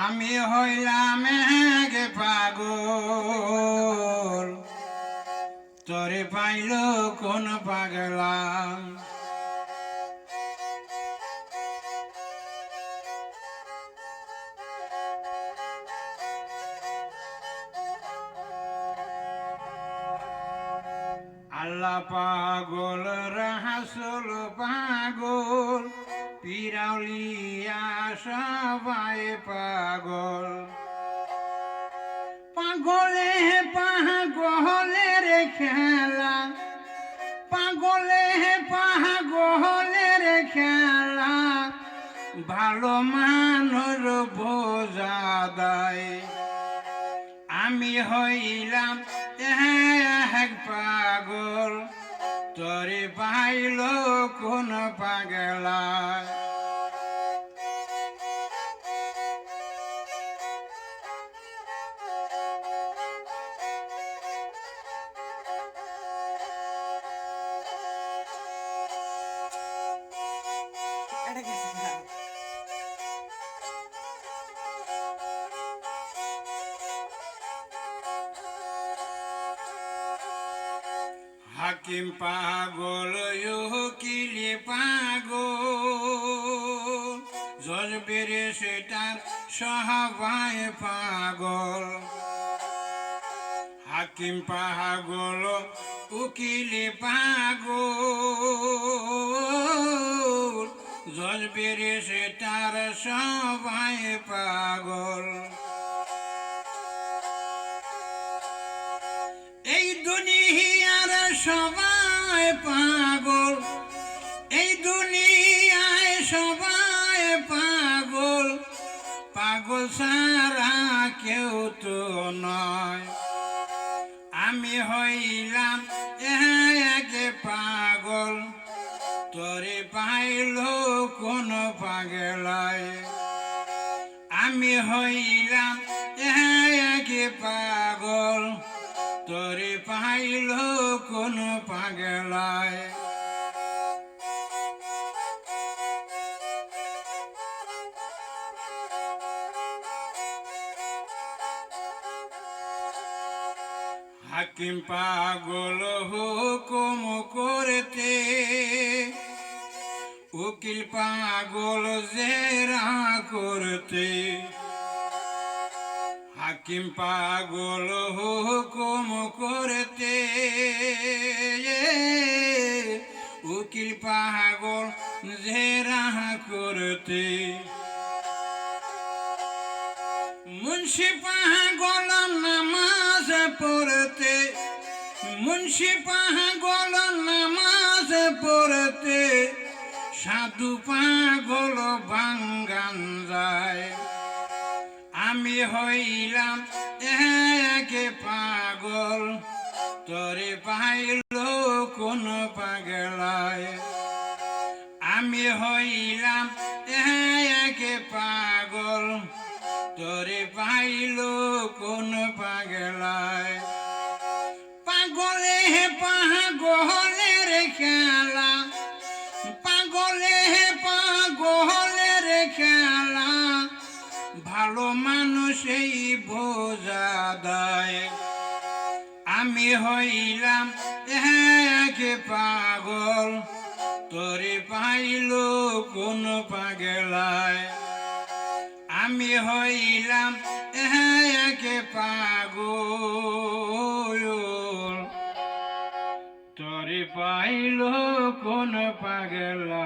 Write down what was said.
আমি হইলাম এক পাগল, তোরে পাইল কোন পাগলা। আল্লাহ পাগল রাসূল পাগল, পিরাউলিয়া সবাই পাগল। পাগলে পাগলের খেলা, পাগলে পাগলের খেলা, ভালো মানুষ বোঝা দেয়। আমি হইলাম এক পাগল, তোরে পাইল কোন পাগলা। হাকিম পাগল, উকিল পাগল, জজ ব্যারিস্টার সবাই পাগল। হাকিম পাগল, উকিল পাগল, জজ ব্যারিস্টার সবাই পাগল। এই দুনিয়ার সবাই পাগল, এই দুনিয়ায় সবাই পাগল, পাগল সারা কেউ তো নয়। আমি হইলাম এক পাগল, তোরে পাইল কোন পাগলায়। আমি হইলাম এক পাগল, তোরে পাইল কোন পাগলায়। হাকিম পাগল হুকুম করতে, উকিল পাগল জেরা করতে। হাকিম পাগল হুকুম করতে, উকিল পাগল জেরা করতে। মুন্সি পাগল নামাজ পড়তে, মুন্সি পাগল নামাজ পড়তে, সাধু পাগল বাঙ্গান যায়। আমি হইলাম এক পাগল, তোরে পাইল কোন পাগলায়। আমি হইলাম এক পাগল, তোরে পাইল কোন পাগলায়। পাগলে পাগলের খেলা, পাগলে পাগলের খেলা, ভালো মানুষই বোঝা দেয়। আমি হইলাম এক পাগল, তোরে পাইল কোন পাগলায়। আমি হইলাম এক পাগল, তোরে পাইল কোন পাগলা।